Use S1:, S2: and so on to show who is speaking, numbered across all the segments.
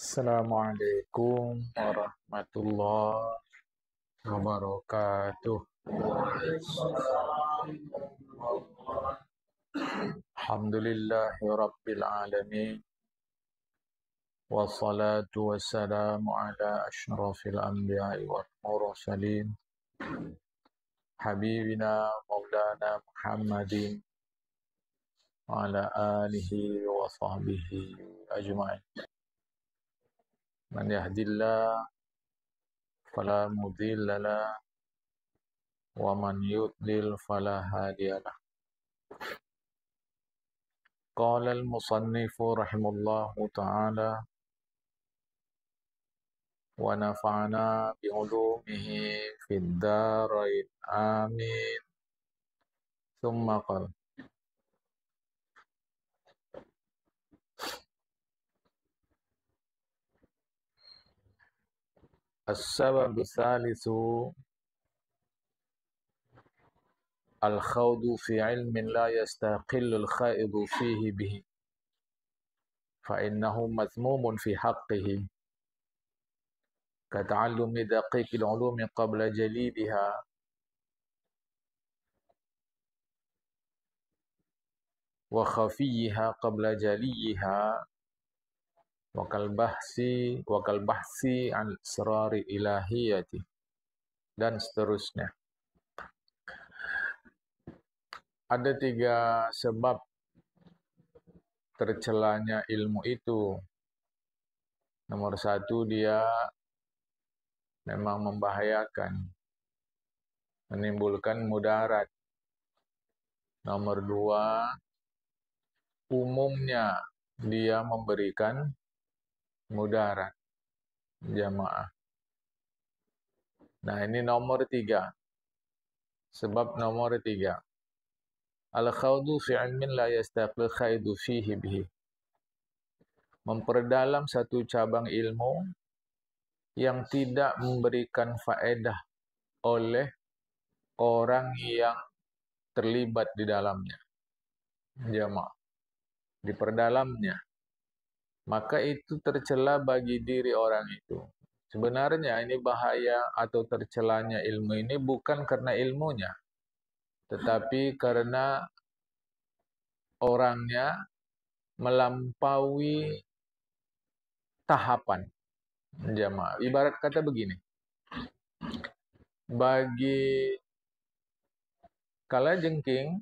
S1: Assalamualaikum warahmatullahi wabarakatuh. Alhamdulillahi rabbil alamin. Wassalatu wassalamu ala asyrafil anbiya'i wal mursalin. Habibina maulana Muhammadin wa ala alihi wa sahbihi ajma'in. Man yahdillah fala mudilla lah wa man yudlil fala hadiyalah. Qala al-musannifu rahimahullahu ta'ala wa nafa'ana bi'ulumihi fid darain amin. Thumma qala as-sababu tsalitsu al-khawdu fi ilmin la yastaqillu al-khaidu fihi bihi fa innahu mazmumun fi haqqihi ka ta'allumi daqiqil ulumi qabla jalidiha wa khafiyyiha qabla jaliyiha wa kal bahsi an asrari ilahiyati, dan seterusnya. Ada 3 sebab tercelanya ilmu itu. Nomor 1, dia memang membahayakan, menimbulkan mudarat. Nomor 2, umumnya dia memberikan mudarat. Jamaah. Nah, ini nomor 3. Sebab nomor 3. Al-khawdu fi ilmin la yastaqil khaidu fihi bihi. Memperdalam satu cabang ilmu yang tidak memberikan faedah oleh orang yang terlibat di dalamnya. Jamaah. Diperdalamnya. Maka itu tercela bagi diri orang itu. Sebenarnya ini bahaya atau tercelanya ilmu ini bukan karena ilmunya, tetapi karena orangnya melampaui tahapan. Jamaah. Ibarat kata begini. Bagi kalajengking,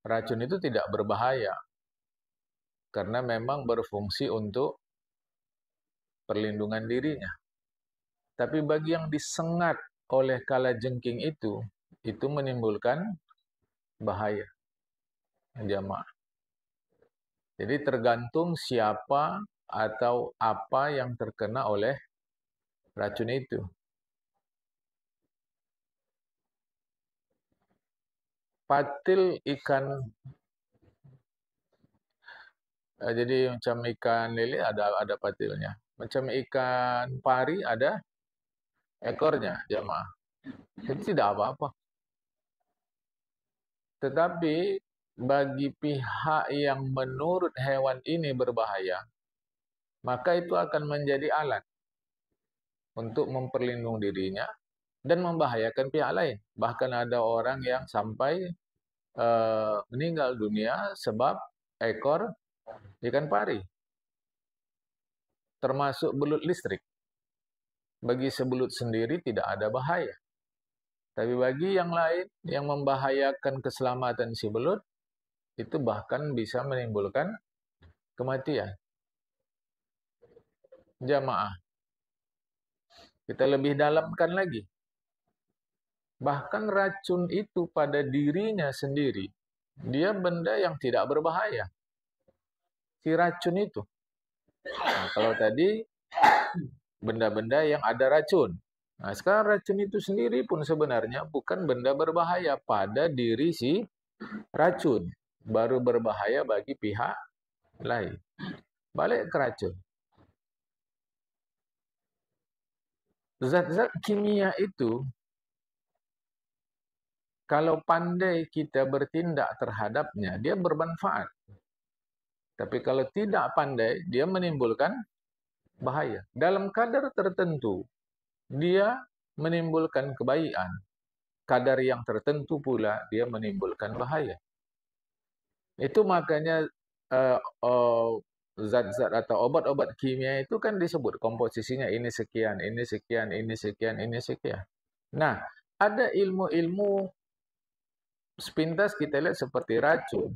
S1: racun itu tidak berbahaya karena memang berfungsi untuk perlindungan dirinya. Tapi bagi yang disengat oleh kalajengking itu menimbulkan bahaya. Jamaah. Jadi tergantung siapa atau apa yang terkena oleh racun itu. Patil ikan, jadi macam ikan lele ada patilnya. Macam ikan pari ada ekornya, jamaah. Jadi tidak apa-apa. Tetapi bagi pihak yang menurut hewan ini berbahaya, maka itu akan menjadi alat untuk memperlindungi dirinya dan membahayakan pihak lain. Bahkan ada orang yang sampai meninggal dunia sebab ekor ikan pari. Termasuk belut listrik. Bagi sebelut sendiri tidak ada bahaya. Tapi bagi yang lain yang membahayakan keselamatan si belut, itu bahkan bisa menimbulkan kematian. Jamaah. Kita lebih dalamkan lagi. Bahkan racun itu pada dirinya sendiri, dia benda yang tidak berbahaya. Si racun itu. Nah, kalau tadi benda-benda yang ada racun. Nah, sekarang racun itu sendiri pun sebenarnya bukan benda berbahaya pada diri si racun. Baru berbahaya bagi pihak lain. Balik ke racun. Zat-zat kimia itu, kalau pandai kita bertindak terhadapnya, dia bermanfaat. Tapi kalau tidak pandai, dia menimbulkan bahaya. Dalam kadar tertentu, dia menimbulkan kebaikan. Kadar yang tertentu pula, dia menimbulkan bahaya. Itu makanya eh, eh, zat-zat atau obat-obat kimia itu kan disebut komposisinya ini sekian, ini sekian, ini sekian, ini sekian. Nah, ada ilmu-ilmu sepintas kita lihat seperti racun.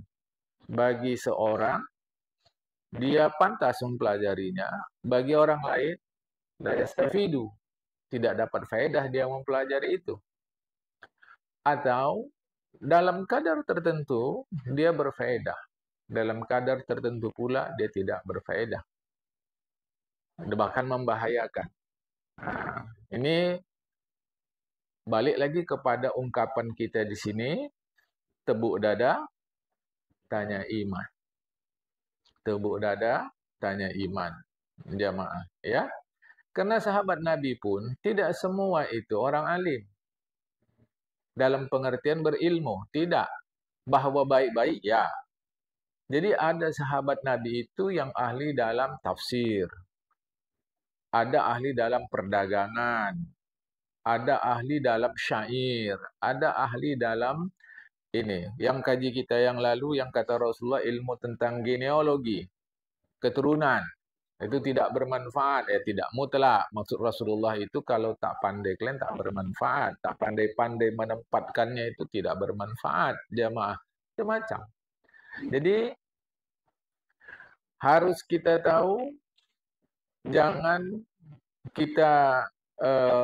S1: Bagi seorang, dia pantas mempelajarinya. Bagi orang lain, la yastafidu, tidak dapat faedah dia mempelajari itu. Atau dalam kadar tertentu dia berfaedah. Dalam kadar tertentu pula dia tidak berfaedah. Bahkan membahayakan. Nah, ini balik lagi kepada ungkapan kita di sini, tepuk dada, tanya iman. Tepuk dada, tanya iman. Jamaah, ya. Karena sahabat Nabi pun tidak semua itu orang alim. Dalam pengertian berilmu, tidak. Bahwa baik-baik, ya. Jadi ada sahabat Nabi itu yang ahli dalam tafsir. Ada ahli dalam perdagangan. Ada ahli dalam syair. Ada ahli dalam ini. Yang kaji kita yang lalu, yang kata Rasulullah, ilmu tentang genealogi. Keturunan. Itu tidak bermanfaat. Tidak mutlak. Maksud Rasulullah itu kalau tak pandai kalian tak bermanfaat. Tak pandai-pandai menempatkannya itu tidak bermanfaat. Jamaah. Macam-macam. Jadi harus kita tahu, jangan kita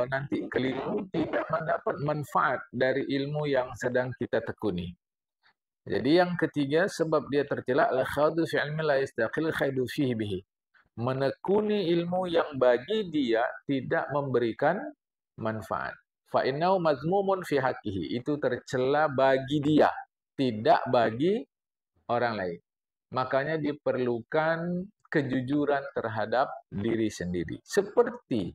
S1: nanti keliru tidak mendapat manfaat dari ilmu yang sedang kita tekuni. Jadi yang ketiga, sebab dia tercela al-khadu fi ilmi la yastaqil khaidu fihi bihi. Menekuni ilmu yang bagi dia tidak memberikan manfaat. Fa innahu mazmumun fi haqqihi. Itu tercela bagi dia, tidak bagi orang lain. Makanya diperlukan kejujuran terhadap diri sendiri. Seperti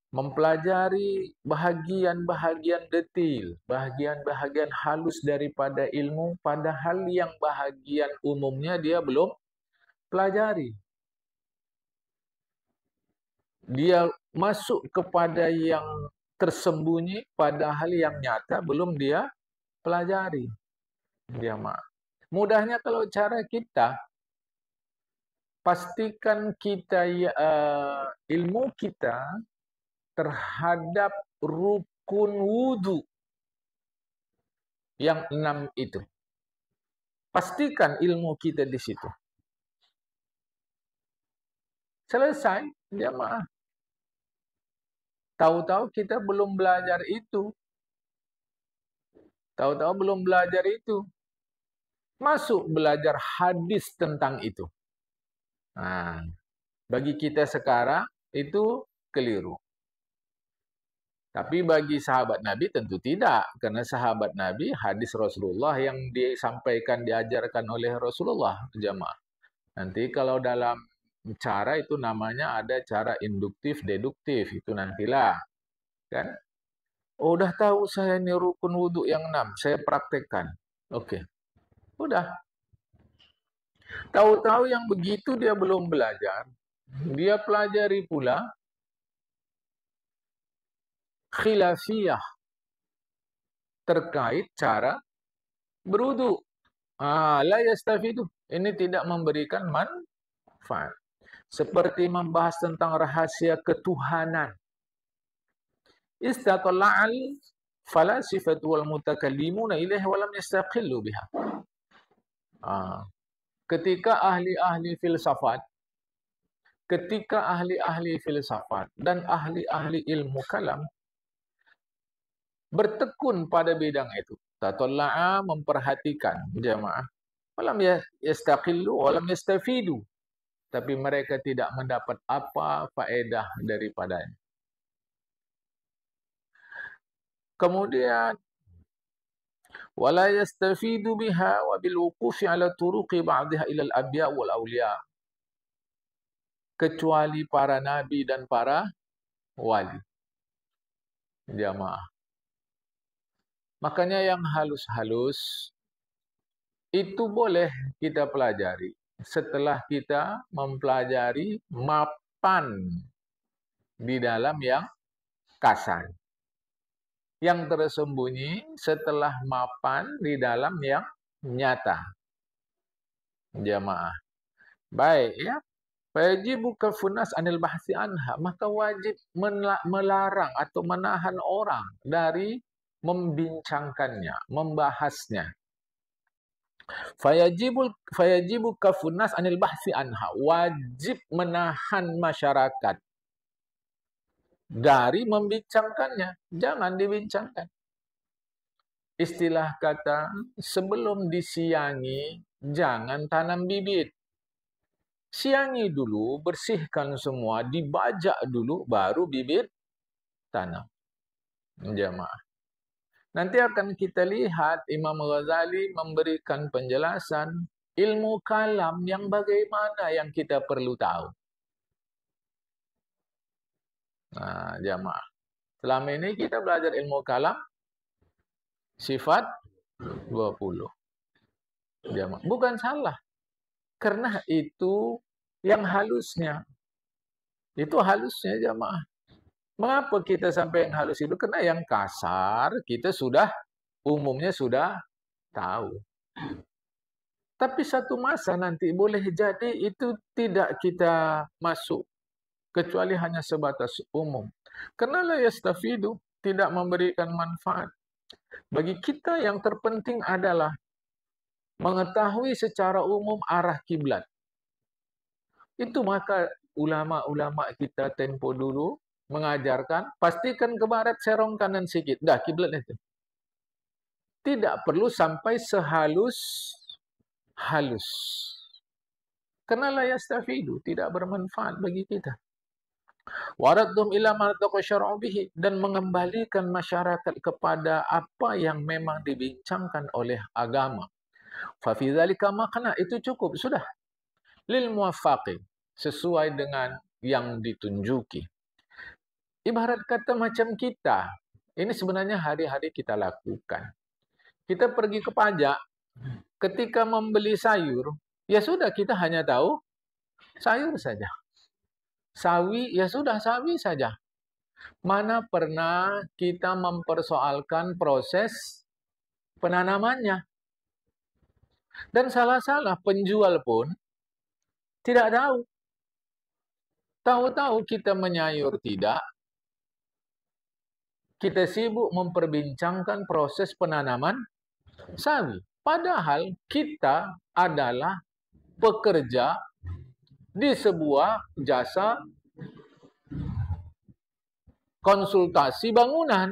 S1: mempelajari bahagian-bahagian detil, bahagian-bahagian halus daripada ilmu, padahal yang bahagian umumnya dia belum pelajari. Dia masuk kepada yang tersembunyi, padahal yang nyata belum dia pelajari. Dia mudahnya kalau cara kita, pastikan kita ilmu kita terhadap rukun wudu yang 6 itu. Pastikan ilmu kita di situ. Selesai, jamaah. Tahu-tahu kita belum belajar itu. Tahu-tahu belum belajar itu. Masuk belajar hadis tentang itu. Nah, bagi kita sekarang itu keliru. Tapi bagi sahabat Nabi tentu tidak. Karena sahabat Nabi hadis Rasulullah yang disampaikan, diajarkan oleh Rasulullah, jamaah. Nanti kalau dalam cara itu namanya ada cara induktif, deduktif. Itu nantilah. Kan? Oh, udah tahu saya ini rukun wudhu yang 6. Saya praktekkan. Oke. Udah. Tahu-tahu yang begitu dia belum belajar. Dia pelajari pula khilafiyah terkait cara berwudu. La yastafidu. Ini tidak memberikan manfaat. Seperti membahas tentang rahasia ketuhanan. Istatalla'al falasifatu wal mutakallimuna ilaihi wa lam yastaqillu biha. Ketika ahli-ahli filsafat, dan ahli-ahli ilmu kalam bertekun pada bidang itu, tatalla'a, memperhatikan, jamaah, walam yastaqillu walam yastafidu, tapi mereka tidak mendapat apa faedah daripadanya. Kemudian wala yastafidu biha wa bil wuqufi ala turuqi ba'daha ila al-anbiya wal awliya, kecuali para nabi dan para wali. Jamaah. Makanya yang halus-halus itu boleh kita pelajari setelah kita mempelajari map mapan di dalam yang kasar. Yang tersembunyi setelah mapan di dalam yang nyata. Jamaah. Baik ya. Fayajibu kafunas anil bahsi anha. Maka wajib melarang atau menahan orang dari membincangkannya, membahasnya. Fayajibu kafunas anil bahsi anha. Wajib menahan masyarakat dari membincangkannya. Jangan dibincangkan. Istilah kata, sebelum disiangi, jangan tanam bibit. Siangi dulu, bersihkan semua, dibajak dulu, baru bibit tanam. Jamaah. Nanti akan kita lihat Imam Ghazali memberikan penjelasan ilmu kalam yang bagaimana yang kita perlu tahu. Nah, jamaah. Selama ini kita belajar ilmu kalam sifat 20. Jamaah. Bukan salah. Karena itu yang halusnya. Itu halusnya jamaah. Mengapa kita sampai yang halus itu? Karena yang kasar kita umumnya sudah tahu. Tapi satu masa nanti boleh jadi itu tidak kita masuk. Kecuali hanya sebatas umum. Karena la yastafidu, tidak memberikan manfaat. Bagi kita yang terpenting adalah mengetahui secara umum arah kiblat. Itu maka ulama-ulama kita tempo dulu mengajarkan, pastikan ke barat, serong kanan sedikit. Dah kiblat itu. Tidak perlu sampai sehalus. Karena la yastafidu, tidak bermanfaat bagi kita. Waraddhum ila ma syar'u bihi, dan mengembalikan masyarakat kepada apa yang memang dibincangkan oleh agama. Fa fi dzalika maqna, itu cukup sudah. Lil muwaffaqi, sesuai dengan yang ditunjuki. Ibarat kata macam kita, ini sebenarnya hari-hari kita lakukan. Kita pergi ke pajak, ketika membeli sayur, ya sudah kita hanya tahu sayur saja. Sawi, ya sudah sawi saja. Mana pernah kita mempersoalkan proses penanamannya. Dan salah-salah penjual pun tidak tahu. Tahu-tahu kita menyayur tidak. Kita sibuk memperbincangkan proses penanaman sawi. Padahal kita adalah pekerja di sebuah jasa konsultasi bangunan.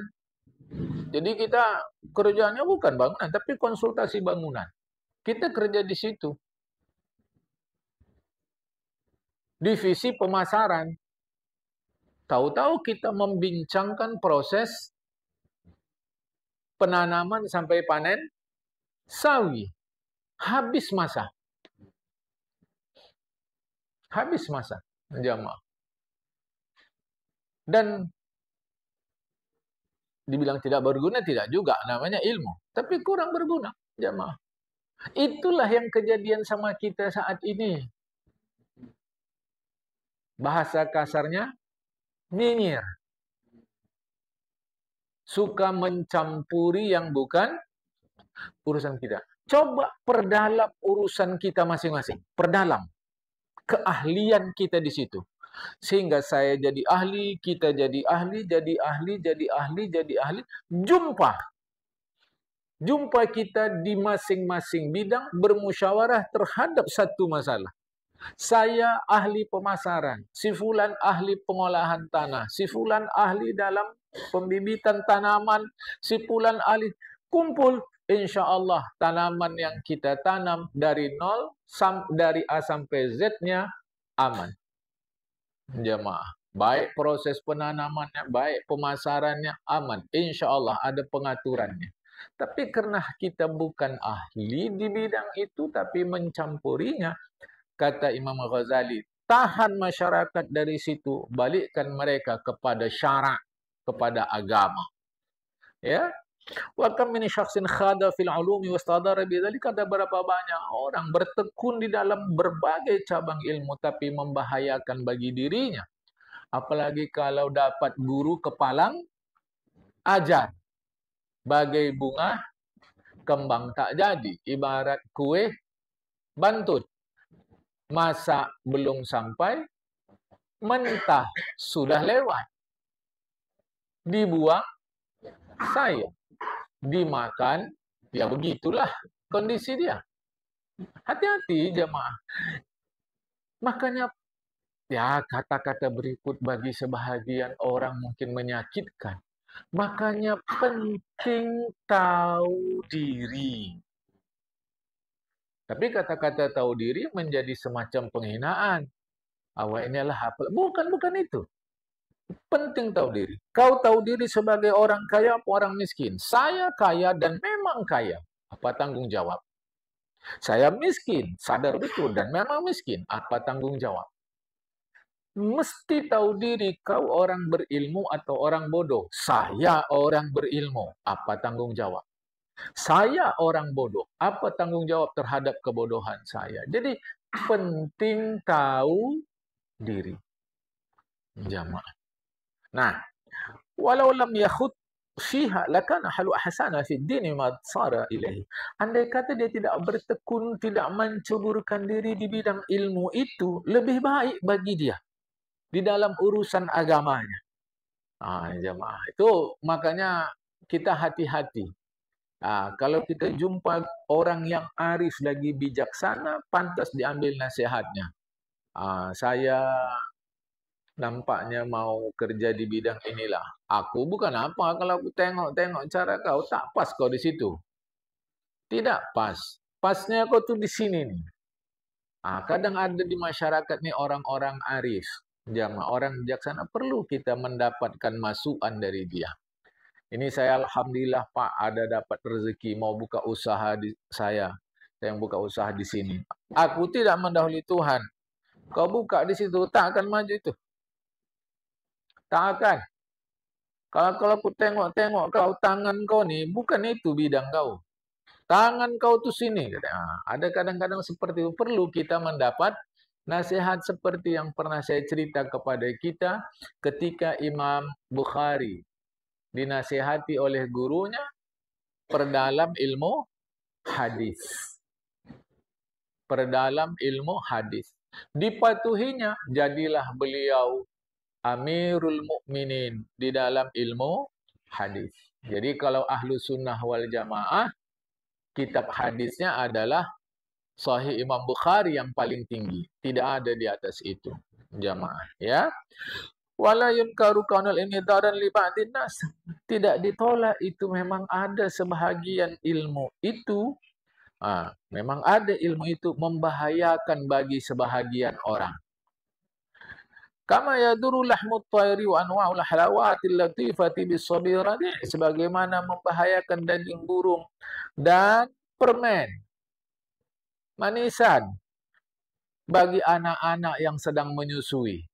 S1: Jadi kita kerjanya bukan bangunan, tapi konsultasi bangunan. Kita kerja di situ. Divisi pemasaran. Tahu-tahu kita membincangkan proses penanaman sampai panen sawi. Habis masa. Habis masa. Jamaah. Dan dibilang tidak berguna, tidak juga. Namanya ilmu. Tapi kurang berguna. Jamaah. Itulah yang kejadian sama kita saat ini. Bahasa kasarnya, nyinyir. Suka mencampuri yang bukan urusan kita. Coba perdalam urusan kita masing-masing. Perdalam. Keahlian kita di situ. Sehingga saya jadi ahli, kita jadi ahli, jadi ahli, jadi ahli, jadi ahli. Jumpa kita di masing-masing bidang bermusyawarah terhadap satu masalah. Saya ahli pemasaran, si fulan ahli pengolahan tanah, si fulan ahli dalam pembibitan tanaman, si fulan ahli. Kumpul, insya Allah tanaman yang kita tanam dari nol, dari A sampai Z-nya aman. Jemaah, baik proses penanamannya, baik pemasarannya aman. Insya Allah ada pengaturannya. Tapi karena kita bukan ahli di bidang itu, tapi mencampurinya, kata Imam Ghazali, tahan masyarakat dari situ, balikkan mereka kepada syarak, kepada agama. Ya, Wa kam min syakhsin khada fil ulumi wastadara bidzalika, ada berapa banyak orang bertekun di dalam berbagai cabang ilmu tapi membahayakan bagi dirinya. Apalagi kalau dapat guru kepalang ajar. Bagai bunga kembang tak jadi, ibarat kue bantut. Masak belum sampai, mentah sudah lewat. Dibuang sayang, dimakan, ya begitulah kondisi dia. Hati-hati jemaah. Makanya ya kata-kata berikut bagi sebahagian orang mungkin menyakitkan. Makanya penting tahu diri. Tapi kata-kata tahu diri menjadi semacam penghinaan. Awak ini adalah apa? Bukan itu. Penting tahu diri. Kau tahu diri sebagai orang kaya atau orang miskin. Saya kaya dan memang kaya. Apa tanggung jawab? Saya miskin, sadar betul dan memang miskin. Apa tanggung jawab? Mesti tahu diri kau orang berilmu atau orang bodoh. Saya orang berilmu. Apa tanggung jawab? Saya orang bodoh. Apa tanggung jawab terhadap kebodohan saya? Jadi penting tahu diri. Jamaah. Nah, walau lam yakhud fiha lakana halu ahsana fi din ma sara ilaihi. Andai kata dia tidak bertekun, tidak menceburkan diri di bidang ilmu itu, lebih baik bagi dia di dalam urusan agamanya. Jamaah. Itu makanya kita hati-hati. Kalau kita jumpa orang yang arif lagi bijaksana, pantas diambil nasihatnya. Saya nampaknya mau kerja di bidang inilah. Aku bukan apa kalau aku tengok-tengok cara kau, tak pas kau di situ. Tidak pas. Pasnya kau tuh di sini nih. Kadang ada di masyarakat nih orang-orang arif. Jamaah, orang bijaksana, perlu kita mendapatkan masukan dari dia. Ini saya alhamdulillah Pak ada dapat rezeki mau buka usaha di saya. Saya yang buka usaha di sini. Aku tidak mendahului Tuhan. Kau buka di situ tak akan maju itu. Tak akan. Kalau aku tengok-tengok kau tangan kau nih bukan itu bidang kau. Tangan kau tuh sini. Ada kadang-kadang seperti itu perlu kita mendapat nasihat seperti yang pernah saya cerita kepada kita ketika Imam Bukhari dinasihati oleh gurunya perdalam ilmu hadis. Perdalam ilmu hadis. Dipatuhinya, jadilah beliau Amirul Mukminin di dalam ilmu hadis. Jadi kalau ahlu sunnah wal jamaah, kitab hadisnya adalah Sahih Imam Bukhari yang paling tinggi. Tidak ada di atas itu. Jamaah. Ya. Wala yunkaru kaunal inhidaran li ba'din nas. Tidak ditolak itu memang ada sebahagian ilmu itu. Memang ada ilmu itu membahayakan bagi sebahagian orang. Kama yaduru lahmut tayri wa anwa'ul halawatil latifati bisabirati. Sebagaimana membahayakan daging burung dan permen manisan bagi anak-anak yang sedang menyusui.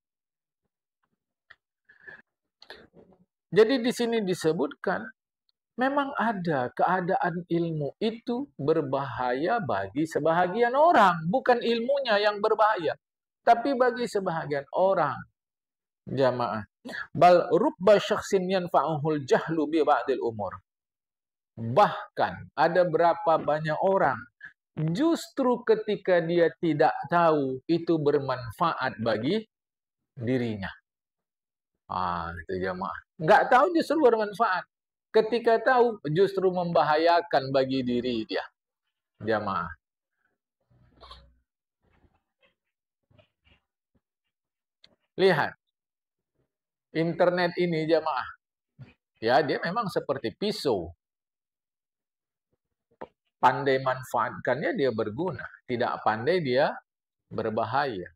S1: Jadi di sini disebutkan, memang ada keadaan ilmu itu berbahaya bagi sebahagian orang. Bukan ilmunya yang berbahaya, tapi bagi sebahagian orang. Jamaah. Bal rubba syakhsin yanfa'uhul jahlu bi ba'dil umur. Bahkan ada berapa banyak orang justru ketika dia tidak tahu itu bermanfaat bagi dirinya. Itu jamaah. Nggak tahu justru bermanfaat. Ketika tahu justru membahayakan bagi diri dia. Jamaah. Lihat. Internet ini jamaah. Ya, dia memang seperti pisau. Pandai manfaatkannya dia berguna. Tidak pandai dia berbahaya.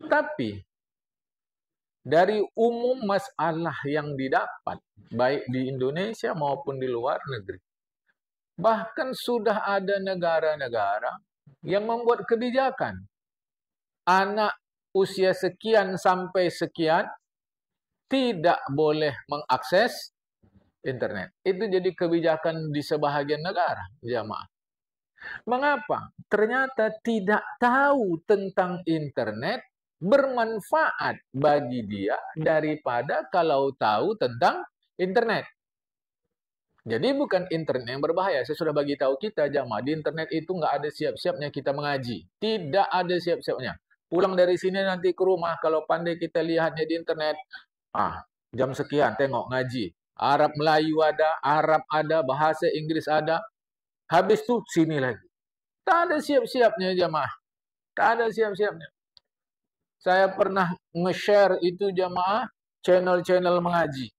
S1: Tapi dari umum masalah yang didapat, baik di Indonesia maupun di luar negeri, bahkan sudah ada negara-negara yang membuat kebijakan. Anak usia sekian sampai sekian tidak boleh mengakses internet. Itu jadi kebijakan di sebahagian negara, jamaah. Mengapa? Ternyata tidak tahu tentang internet bermanfaat bagi dia daripada kalau tahu tentang internet. Jadi bukan internet yang berbahaya. Saya sudah bagi tahu kita, jamaah, di internet itu nggak ada siap-siapnya kita mengaji. Tidak ada siap-siapnya. Pulang dari sini nanti ke rumah, kalau pandai kita lihatnya di internet, jam sekian tengok ngaji. Arab Melayu ada, Arab ada, bahasa Inggris ada. Habis itu sini lagi. Tak ada siap-siapnya, jamaah. Tak ada siap-siapnya. Saya pernah nge-share itu, jamaah, channel-channel mengaji.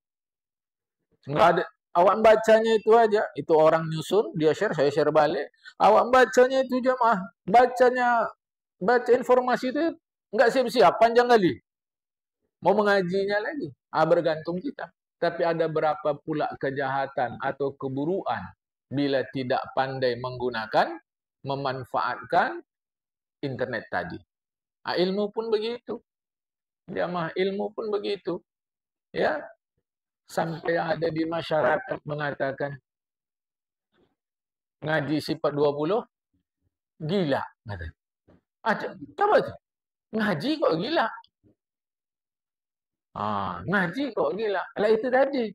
S1: Nggak ada. Awak bacanya itu aja. Itu orang nyusun, dia share, saya share balik. Awak bacanya itu, jamaah. Baca informasi itu nggak siap-siap, panjang kali. Mau mengajinya lagi. Bergantung kita. Tapi ada berapa pula kejahatan atau keburukan bila tidak pandai menggunakan, memanfaatkan internet tadi. Ilmu pun begitu. Jamaah, ilmu pun begitu. Ya, sampai ada di masyarakat mengatakan ngaji sifat 20 gila. Coba tu. Ngaji kok gila. Ngaji kok gila. Lah itu tadi.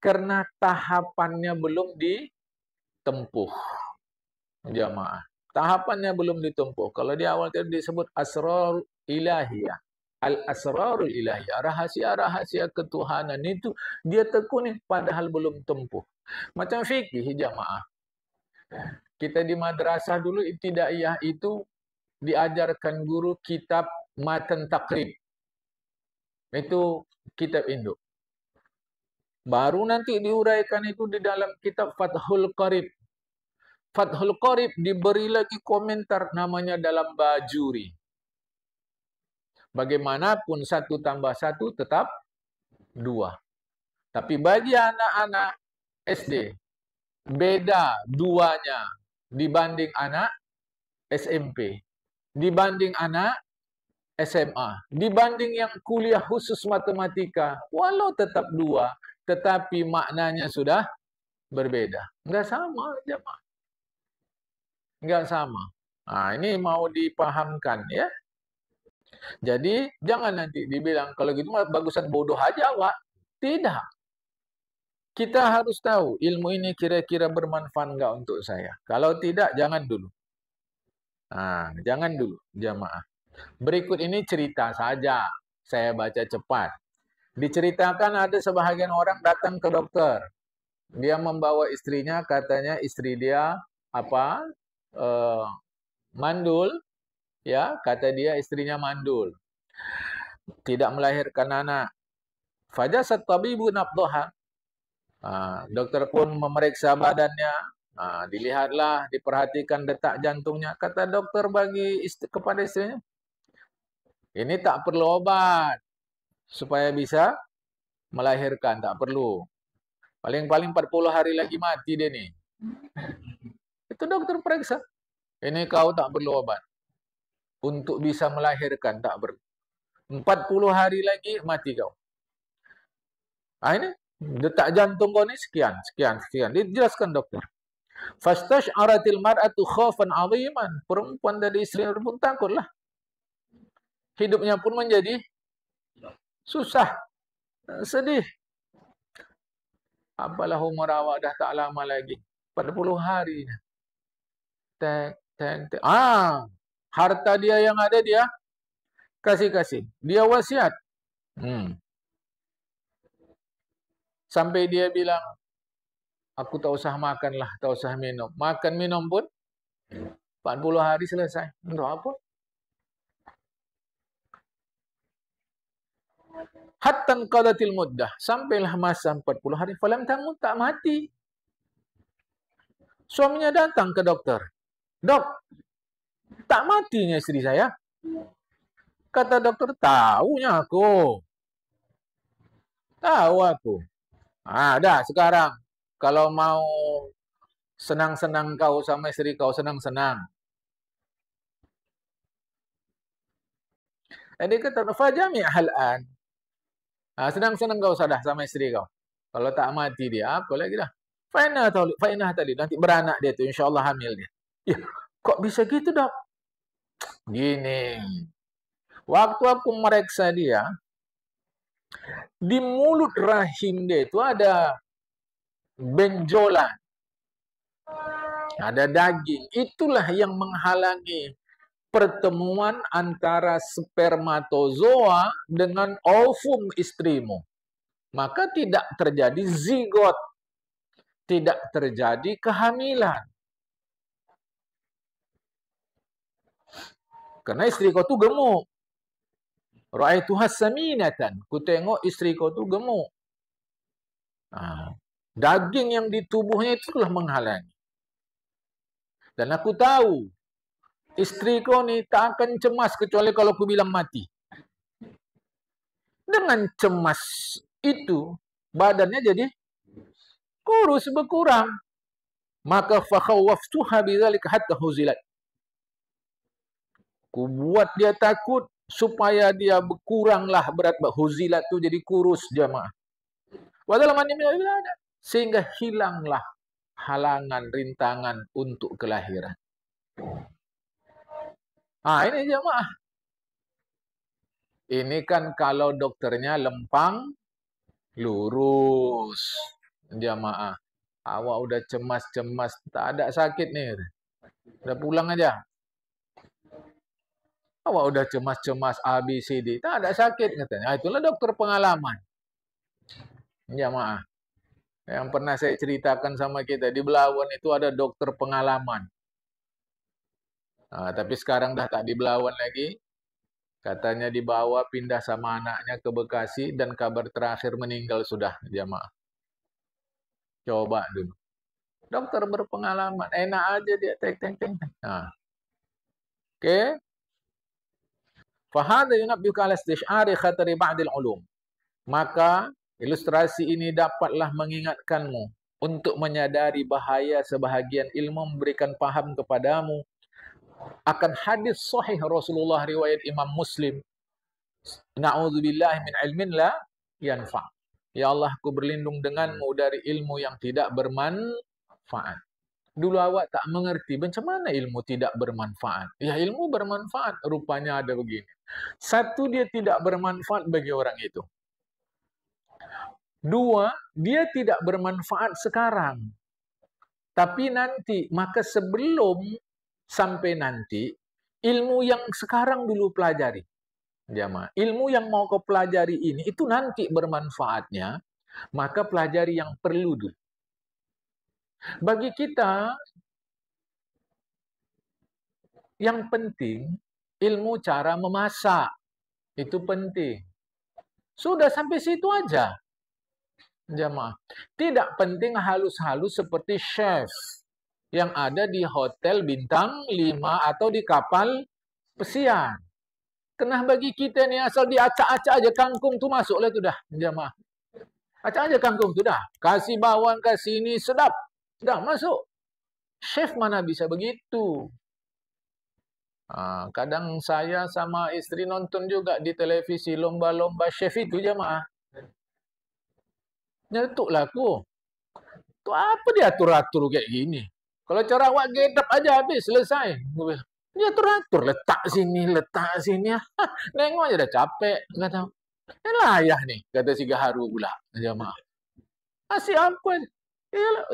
S1: Karena tahapannya belum ditempuh. Jamaah. Tahapannya belum ditempuh. Kalau di awal tadi disebut asrar ilahiyah. Al-asrarul ilahiyah. Rahasia-rahasia ketuhanan itu dia tekuni padahal belum tempuh. Macam fikih, jamaah. Kita di madrasah dulu ibtidaiyah itu diajarkan guru kitab Matan Takrib. Itu kitab induk. Baru nanti diuraikan itu di dalam kitab Fathul Qarib. Fathul Qarib diberi lagi komentar namanya dalam Bajuri. Bagaimanapun 1 tambah 1 tetap 2. Tapi bagi anak-anak SD, beda 2-nya dibanding anak SMP, dibanding anak SMA, dibanding yang kuliah khusus matematika, walau tetap 2, tetapi maknanya sudah berbeda. Enggak sama, jemaah. Enggak sama. Ini mau dipahamkan, ya. Jadi, jangan nanti dibilang, kalau gitu bagusan bodoh aja, Wak. Tidak. Kita harus tahu, ilmu ini kira-kira bermanfaat enggak untuk saya. Kalau tidak, jangan dulu. Jangan dulu, jamaah. Berikut ini cerita saja. Saya baca cepat. Diceritakan ada sebahagian orang datang ke dokter. Dia membawa istrinya, katanya istri dia mandul, ya, kata dia istrinya mandul. Tidak melahirkan anak. Fajasat tabibu nabdaha. Dokter pun memeriksa badannya. Dilihatlah, diperhatikan detak jantungnya. Kata dokter kepada istrinya, ini tak perlu obat supaya bisa melahirkan, tak perlu. Paling-paling 40 hari lagi mati dia nih. Itu dokter periksa. Ini kau tak perlu obat. Untuk bisa melahirkan tak perlu. 40 hari lagi mati kau. Ini detak jantung kau ni sekian. Dijelaskan dokter. Fastash'aratil mar'atu khaufan 'aziman. Perempuan dari istri pun takutlah. Hidupnya pun menjadi susah, sedih. Apalah umur awak dah tak lama lagi. 40 hari. Harta dia yang ada dia kasih. Dia wasiat. Sampai dia bilang, aku tak usah makan lah, tak usah minum. Makan minum pun 40 hari selesai. Untuk apa? Hatta qadatil muddah, sampailah masa 40 hari, falam tamut, tak mati. Suaminya datang ke dokter. Dok, tak matinya istri saya. Kata dokter, tahunya aku. Tahu aku. Dah sekarang. Kalau mau senang-senang kau sama istri kau, senang-senang. Jadi kata, fajami' hal'an. Senang-senang kau sadah sama istri kau. Kalau tak mati dia, apa lagi dah? Fainah tadi, nanti beranak dia tuh, insya Allah hamil dia. Ya, kok bisa gitu dok? Gini, waktu aku mereksa dia, di mulut rahim dia itu ada benjolan, ada daging. Itulah yang menghalangi pertemuan antara spermatozoa dengan ovum istrimu. Maka tidak terjadi zigot, tidak terjadi kehamilan. Karena istriku tuh gemuk. Ra'aituha saminatan. Ku tengok istriku tuh gemuk. Daging yang di tubuhnya itulah menghalangi. Dan aku tahu istriku nih tak akan cemas kecuali kalau aku bilang mati. Dengan cemas itu badannya jadi kurus, berkurang. Maka fakhawaftuha bidzalika hatta huzilat. Ku buat dia takut supaya dia berkuranglah berat, huzilat itu jadi kurus jamaah. Sehingga hilanglah halangan, rintangan untuk kelahiran. Ini jamaah. Ini kan kalau dokternya lempang, lurus. Jamaah. Awak udah cemas-cemas, tak ada sakit nih. Udah pulang aja. Awak udah cemas-cemas A, B, C, D. Tak ada sakit katanya. Itulah dokter pengalaman. Jamaah. Yang pernah saya ceritakan sama kita. Di Belawan itu ada dokter pengalaman. Tapi sekarang dah tak di Belawan lagi. Katanya dibawa pindah sama anaknya ke Bekasi. Dan kabar terakhir meninggal sudah. Jamaah. Coba dulu. Dokter berpengalaman. Enak aja dia. Oke. Fahadha yunabbiuka ala istish'ari khatari ba'dil ulum. Maka ilustrasi ini dapatlah mengingatkanmu untuk menyadari bahaya sebahagian ilmu memberikan paham kepadamu akan hadis sahih Rasulullah riwayat Imam Muslim. Na'udzubillahi min ilmin la yanfa'. Ya Allah, aku berlindung denganmu dari ilmu yang tidak bermanfaat. Dulu awak tak mengerti macam mana ilmu tidak bermanfaat. Ya, ilmu bermanfaat. Rupanya ada begini. Satu, dia tidak bermanfaat bagi orang itu. Dua, dia tidak bermanfaat sekarang. Tapi nanti, maka sebelum sampai nanti, ilmu yang sekarang dulu pelajari. Jamaah. Ilmu yang mau kau pelajari ini, itu nanti bermanfaatnya, maka pelajari yang perlu dulu. Bagi kita, yang penting, ilmu cara memasak. Itu penting. Sudah sampai situ aja. Jamaah. Tidak penting halus-halus seperti chef yang ada di hotel bintang 5 atau di kapal pesiar. Kena bagi kita nih asal diacak-acak aja kangkung tuh masuklah itu dah, jamaah. Acak aja kangkung tuh dah. Kasih bawang, kasih ini, sedap. Dah masuk. Chef mana bisa begitu? Kadang saya sama istri nonton juga di televisi lomba-lomba chef itu, jamaah. Nyetuklah aku. Tuh apa dia atur-atur kayak gini? Kalau cara awak gedap aja habis, selesai. Dia atur-atur, letak sini. Nengok aja dah capek. Kata, layah nih, kata si Gaharu pula. Jamaah. Masih apa?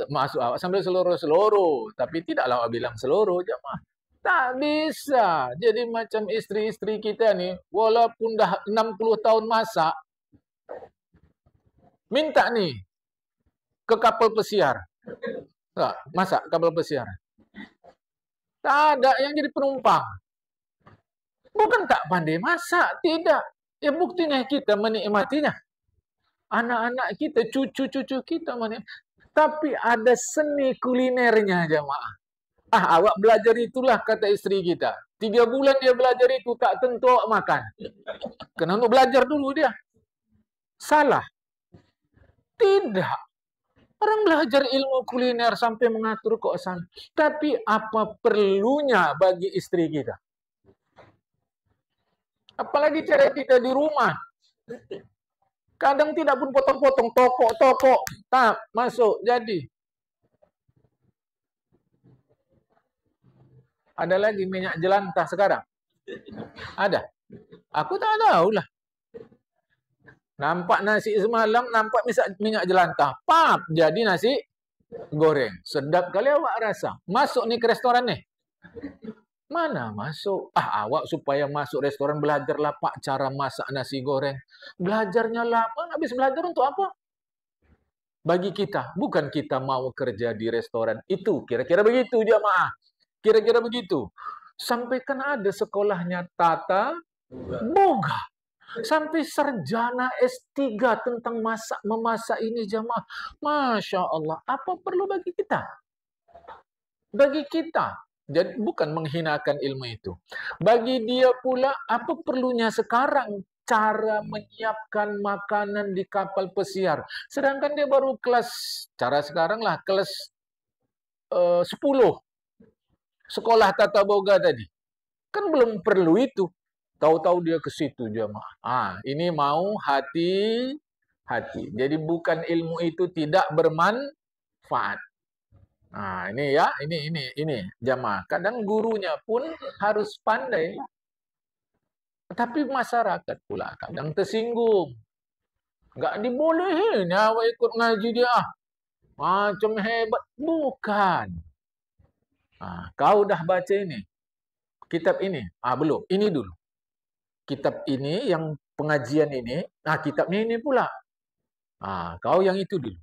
S1: Masuk awak sambil seluruh. Tapi tidaklah awak bilang seluruh, jamaah. Tak bisa. Jadi macam istri-istri kita nih, walaupun dah 60 tahun masak, minta nih ke kapal pesiar. Masak kapal pesiar. Tak ada yang jadi penumpang. Bukan tak pandai masak, tidak. Ya buktinya kita menikmatinya. Anak-anak kita, cucu-cucu kita menikmati. Tapi ada seni kulinernya, jamaah. Awak belajar itulah, kata istri kita. 3 bulan dia belajar itu, tak tentu awak makan. Kena untuk belajar dulu dia. Salah. Tidak. Orang belajar ilmu kuliner sampai mengatur kosan. Tapi apa perlunya bagi istri kita? Apalagi cara kita di rumah. Kadang tidak pun potong-potong, tokok-tokok, tak masuk jadi. Ada lagi minyak jelantah sekarang? Ada. Aku tak tahu lah. Nampak nasi semalam, nampak minyak jelantah. Pap, jadi nasi goreng. Sedap kali awak rasa. Masuk ni ke restoran ni. Mana masuk? Awak supaya masuk restoran belajarlah Pak cara masak nasi goreng. Belajarnya lama, habis belajar untuk apa? Bagi kita, bukan kita mau kerja di restoran. Itu kira-kira begitu jamaah. Kira-kira begitu. Sampai kan ada sekolahnya tata boga. Sampai sarjana S3 tentang memasak ini jamaah. Masya Allah. Apa perlu bagi kita? Bagi kita. Jadi bukan menghinakan ilmu itu. Bagi dia pula, apa perlunya sekarang cara menyiapkan makanan di kapal pesiar. Sedangkan dia baru kelas, cara sekarang lah, kelas 10. Sekolah tata boga tadi. Kan belum perlu itu. Tahu-tahu dia ke situ jemaah. Ini mau hati-hati. Jadi bukan ilmu itu tidak bermanfaat. Ini ya, ini jemaah. Kadang gurunya pun harus pandai. Tapi masyarakat pula kadang tersinggung. Enggak dibolehin awak ikut ngaji dia. Macam hebat. Bukan. Kau dah baca ini. Kitab ini. Belum. Ini dulu. Kitab ini, yang pengajian ini, kitabnya ini pula. Kau yang itu dulu.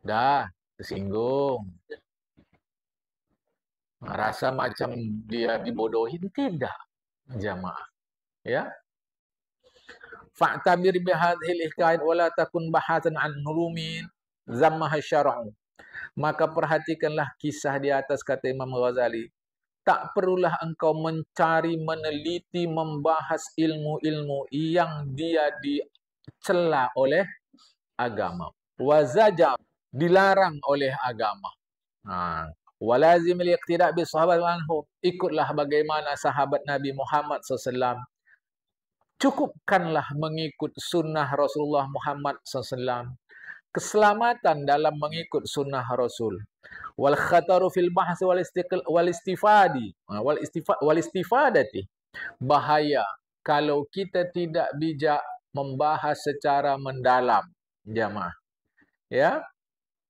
S1: Dah, tersinggung. Rasa macam dia dibodohin. Tidak, jamaah. Ya. Fa'tabir bihadhil ihkain wala takun bahasan an hurumin zammaha syara'u. Maka perhatikanlah kisah di atas, kata Imam Ghazali. Tak perlulah engkau mencari, meneliti, membahas ilmu-ilmu yang dia dicela oleh agama. Wazaja, dilarang oleh agama. Walazim al-iqtida' bi sahabat anhu. Ikutlah bagaimana sahabat Nabi Muhammad SAW. Cukupkanlah mengikut sunnah Rasulullah Muhammad SAW. Keselamatan dalam mengikut sunnah Rasul. Wal khataru fil bahsi wal istifadati. Bahaya kalau kita tidak bijak membahas secara mendalam, jamaah. Ya.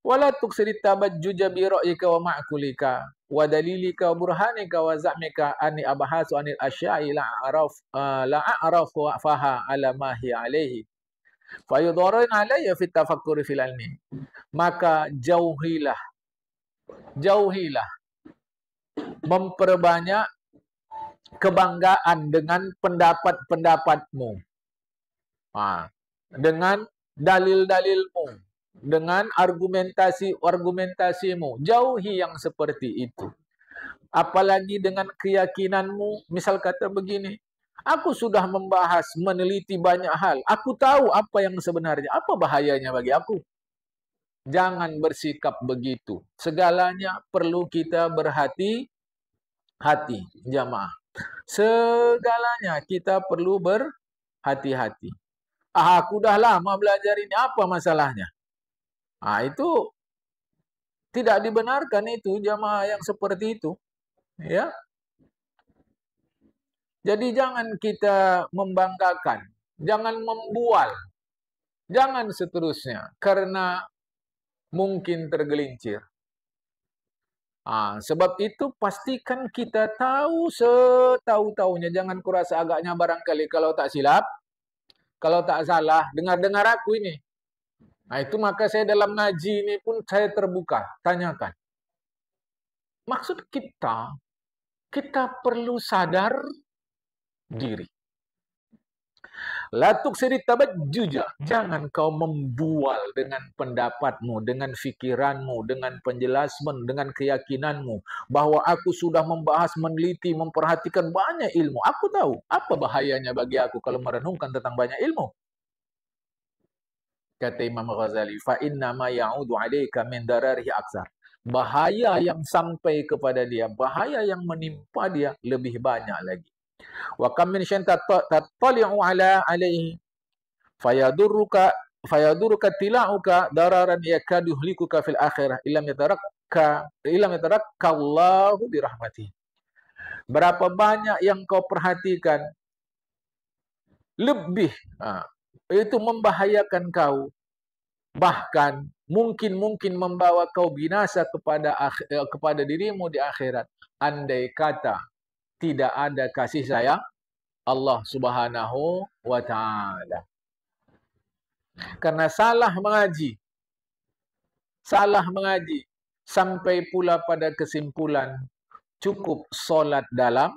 S1: Wala tuksiri tabajjuja bi ra'yika wa ma'kulika wa dalilika wa burhanika wa za'mika anni abhasu anil asya'i la a'raf faha ala ma hiya alaihi. Fayudharin alayya fit tafakkuri fil ilmi. Maka jauhilah memperbanyak kebanggaan dengan pendapat-pendapatmu, dengan dalil-dalilmu, dengan argumentasimu. Jauhi yang seperti itu. Apalagi dengan keyakinanmu. Misal kata begini, aku sudah membahas, meneliti banyak hal. Aku tahu apa yang sebenarnya. Apa bahayanya bagi aku? Jangan bersikap begitu. Segalanya perlu kita berhati-hati, jamaah. Segalanya kita perlu berhati-hati. Aku dah lama belajar ini, apa masalahnya? Itu tidak dibenarkan itu, jamaah yang seperti itu. Ya. Jadi jangan kita membanggakan, jangan membual, jangan seterusnya, karena mungkin tergelincir. Sebab itu pastikan kita tahu setahu-tahunya. Jangan kurasa agaknya barangkali kalau tak silap, kalau tak salah, dengar-dengar aku ini. Itu maka saya dalam ngaji ini pun saya terbuka, tanyakan. Maksud kita perlu sadar diri. La tuksiri tabajjuja. Jangan kau membual dengan pendapatmu, dengan fikiranmu, dengan penjelasan, dengan keyakinanmu bahwa aku sudah membahas, meneliti, memperhatikan banyak ilmu. Aku tahu apa bahayanya bagi aku kalau merenungkan tentang banyak ilmu. Kata Imam Ghazali, fa inna ma ya'udu 'alaika min dararihi aksar. Bahaya yang sampai kepada dia, bahaya yang menimpa dia lebih banyak lagi. Wa kam min syai'in tattali'u 'alaihi Fayadurruka tilauka dararan yakadu yuhlikuka fil akhirah illam yatarakka Allahu birahmati. Berapa banyak yang kau perhatikan lebih itu membahayakan kau, bahkan mungkin membawa kau binasa kepada dirimu di akhirat, andai kata tidak ada kasih sayang Allah Subhanahu wa taala. Karena salah mengaji sampai pula pada kesimpulan cukup solat dalam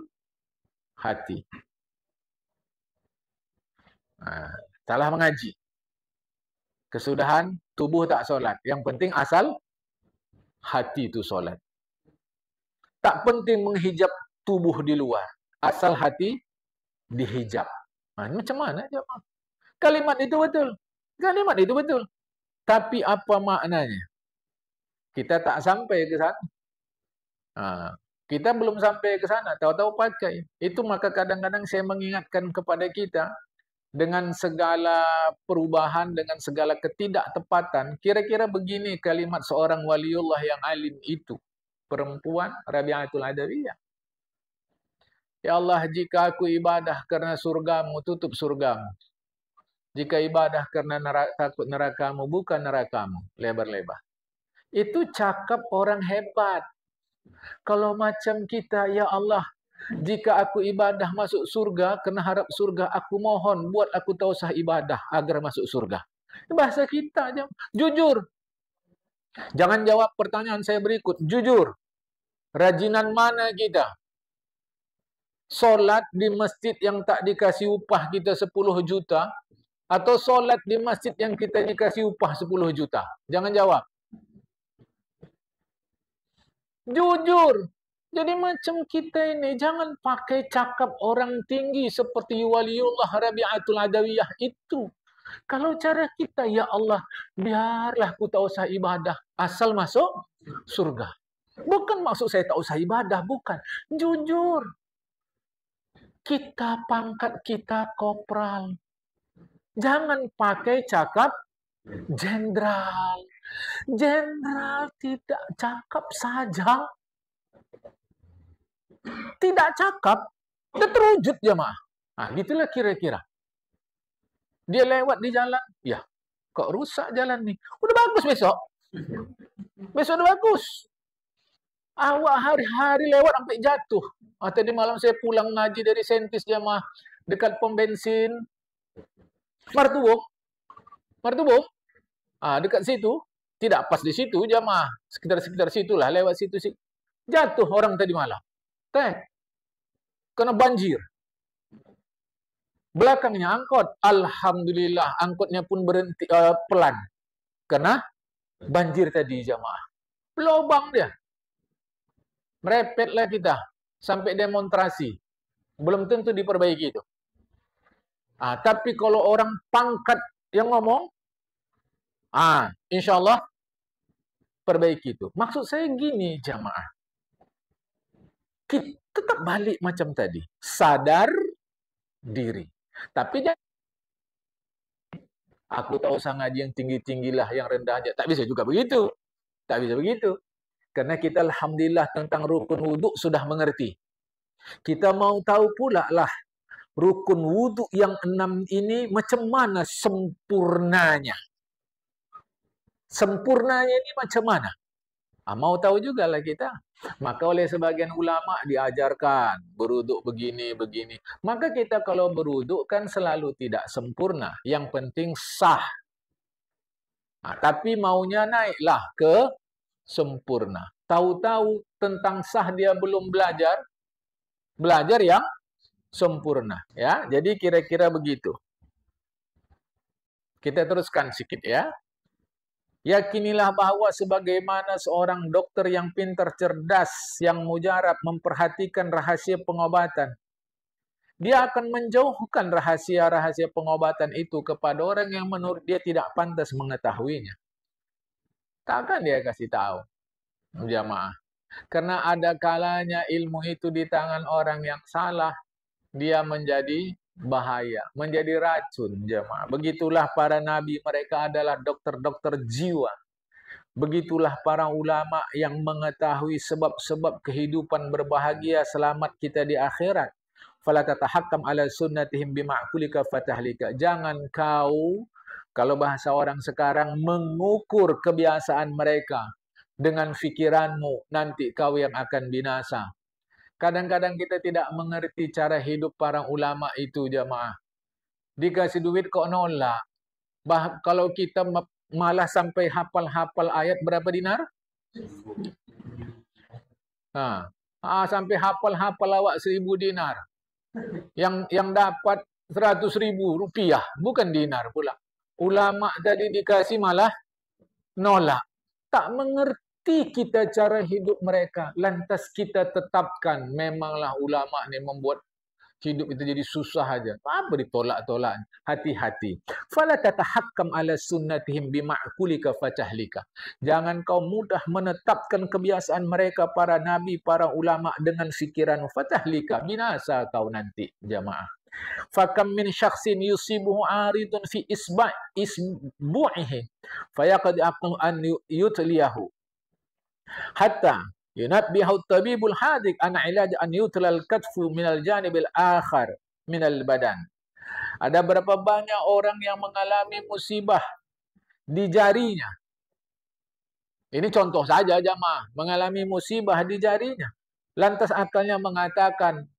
S1: hati. Salah mengaji, kesudahan tubuh tak solat. Yang penting asal hati itu solat. Tak penting menghijab tubuh di luar, asal hati dihijab. Macam mana jemaah? Kalimat itu betul. Tapi apa maknanya? Kita tak sampai ke sana. Kita belum sampai ke sana, tahu-tahu pakai. Itu maka kadang-kadang saya mengingatkan kepada kita, dengan segala perubahan, dengan segala ketidaktepatan, kira-kira begini kalimat seorang waliullah yang alim itu, perempuan Rabi'atul Adawiyah. Ya Allah, jika aku ibadah karena surgamu, tutup surgamu. Jika ibadah karena takut nerakamu, bukan nerakamu, lebar-lebar. Itu cakap orang hebat. Kalau macam kita, ya Allah, jika aku ibadah masuk surga, kena harap surga, aku mohon buat aku tak usah ibadah agar masuk surga. Bahasa kita aja. Jujur. Jangan jawab pertanyaan saya berikut. Jujur. Rajinan mana kita? Solat di masjid yang tak dikasih upah kita 10 juta, atau solat di masjid yang kita dikasih upah 10 juta? Jangan jawab. Jujur. Jadi macam kita ini, jangan pakai cakap orang tinggi seperti Waliullah Rabi'atul Adawiyah itu. Kalau cara kita, ya Allah, biarlah aku tak usah ibadah, asal masuk surga. Bukan maksud saya tak usah ibadah, bukan. Jujur. Kita pangkat kita kopral. Jangan pakai cakap jenderal. Jenderal tidak cakap saja. Tidak cakap, dia terwujud jemaah. Gitulah kira-kira. Dia lewat di jalan, ya, kok rusak jalan nih. Udah bagus besok. Besok udah bagus. Awak hari-hari lewat sampai jatuh. Tadi malam saya pulang ngaji dari Sentis jemaah, dekat pom bensin Martubung. Dekat situ, tidak pas di situ jemaah, sekitar situlah, lewat situ sih. Jatuh orang tadi malam. Kena banjir. Belakangnya angkot. Alhamdulillah, angkotnya pun berhenti pelan. Kena banjir tadi jamaah. Lobang dia. Merepetlah kita. Sampai demonstrasi. Belum tentu diperbaiki itu. Tapi kalau orang pangkat yang ngomong, insya Allah perbaiki itu. Maksud saya gini jamaah. Kita tetap balik macam tadi. Sadar diri. Tapi aku tak usah ngaji yang tinggi-tinggilah, yang rendah aja. Tak bisa juga begitu. Karena kita alhamdulillah tentang rukun wudhu sudah mengerti. Kita mau tahu pula lah rukun wudhu yang 6 ini macam mana sempurnanya. Sempurnanya ini macam mana? Mau tahu juga lah kita. Maka oleh sebagian ulama diajarkan beruduk begini. Maka kita kalau beruduk kan selalu tidak sempurna. Yang penting sah. Tapi maunya naiklah ke sempurna. Tahu-tahu tentang sah dia belum belajar. Belajar yang sempurna. Ya, jadi kira-kira begitu. Kita teruskan sedikit ya. Yakinilah bahwa sebagaimana seorang dokter yang pintar, cerdas, yang mujarab memperhatikan rahasia pengobatan, dia akan menjauhkan rahasia-rahasia pengobatan itu kepada orang yang menurut dia tidak pantas mengetahuinya. Takkan dia kasih tahu, jamaah. Karena ada kalanya ilmu itu di tangan orang yang salah, dia menjadi bahaya, menjadi racun jemaah. Begitulah para nabi, mereka adalah dokter-dokter jiwa. Begitulah para ulama yang mengetahui sebab-sebab kehidupan berbahagia selamat kita di akhirat. Fala tatahakkam ala sunnatihim bima'kulika fatahlika. Jangan kau, kalau bahasa orang sekarang, mengukur kebiasaan mereka dengan fikiranmu, nanti kau yang akan binasa. Kadang-kadang kita tidak mengerti cara hidup para ulama itu jemaah. Dikasih duit kok nolak. Kalau kita malah sampai hafal-hafal ayat berapa dinar? Sampai hafal-hafal awak 1.000 dinar. Yang dapat 100.000 rupiah, bukan dinar pula. Ulama tadi dikasih malah nolak. Tak mengerti kita cara hidup mereka. Lantas kita tetapkan, memanglah ulama ini membuat hidup itu jadi susah aja. Apa ditolak-tolak? Hati-hati. Fala tatahakkam ala sunnatihim bima'kulika fatahlika. Jangan kau mudah menetapkan kebiasaan mereka, para nabi, para ulama, dengan fikiran fatahlika. Binasa kau nanti, jamaah. Fakam min syakhsin yusibuhu aridun fi isbu'ihi fayaqad aqlu an yutliyahu hatta yunabbihu tabibul hadik an ilaj an yutlal katfu minal janibil akhar minal badan. Ada berapa banyak orang yang mengalami musibah di jarinya. Ini contoh saja jamaah, mengalami musibah di jarinya. Lantas akalnya mengatakan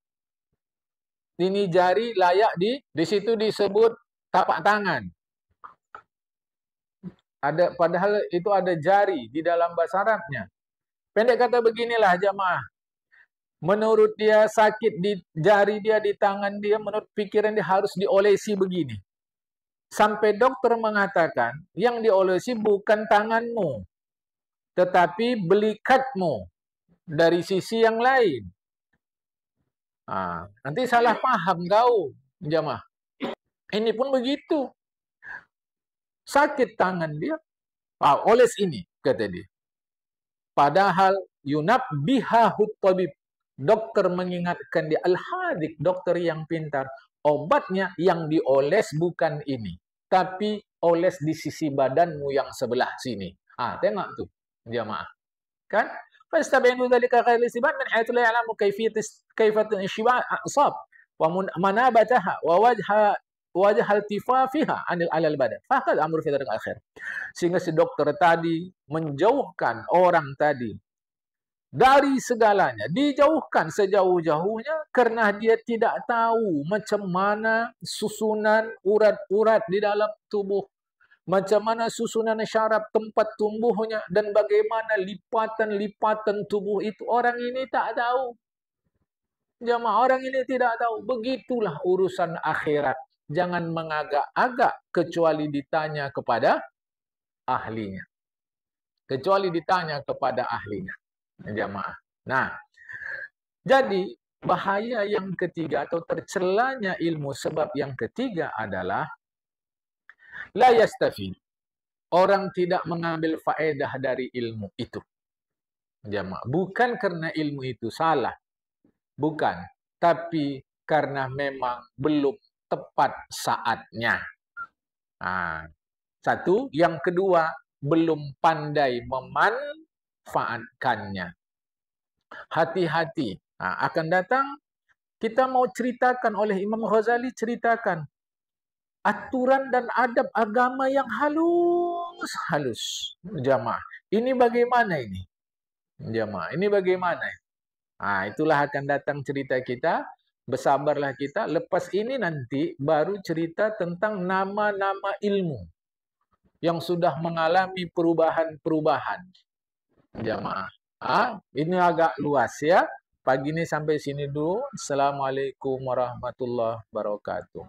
S1: ini jari layak di situ disebut tapak tangan. Padahal itu ada jari di dalam bahasa Arabnya. Pendek kata beginilah jamaah. Menurut dia sakit di jari dia, di tangan dia, menurut pikiran dia harus diolesi begini. Sampai dokter mengatakan yang diolesi bukan tanganmu, tetapi belikatmu dari sisi yang lain. Nanti salah paham kau, jamaah. Ini pun begitu. Sakit tangan dia, oles ini, kata dia. Padahal yunabbihahu tabib, dokter mengingatkan dia, al-hadik, dokter yang pintar. Obatnya yang dioles bukan ini, tapi oles di sisi badanmu yang sebelah sini. Tengok tuh, jamaah. Kan? Fastabainu dzalika ghairu sibat min haythu la ya'lamu kayfatan ishiba' asab wa manabataha wa wajh altifafiha anil alal badan. Faqad amru fi dzalika akhir. Sehingga si dokter tadi menjauhkan orang tadi dari segalanya, dijauhkan sejauh-jauhnya karena dia tidak tahu macam mana susunan urat-urat di dalam tubuh, macam mana susunan syaraf tempat tumbuhnya, dan bagaimana lipatan-lipatan tubuh itu. Orang ini tak tahu. Jamaah, orang ini tidak tahu. Begitulah urusan akhirat. Jangan mengagak-agak kecuali ditanya kepada ahlinya. Kecuali ditanya kepada ahlinya. Jamaah. Nah, jadi bahaya yang ketiga atau tercelanya ilmu sebab yang ketiga adalah la yastafid. Orang tidak mengambil faedah dari ilmu itu. Jamaah. Bukan karena ilmu itu salah. Bukan. Tapi karena memang belum tepat saatnya. Satu. Yang kedua, belum pandai memanfaatkannya. Hati-hati. Akan datang, kita mau ceritakan oleh Imam Ghazali, ceritakan aturan dan adab agama yang halus. Jamaah. Ini bagaimana ini? Jamaah. Ini bagaimana? Itulah akan datang cerita kita. Bersabarlah kita. Lepas ini nanti baru cerita tentang nama-nama ilmu yang sudah mengalami perubahan-perubahan. Jamaah. Ini agak luas ya. Pagi ini sampai sini dulu. Assalamualaikum warahmatullahi wabarakatuh.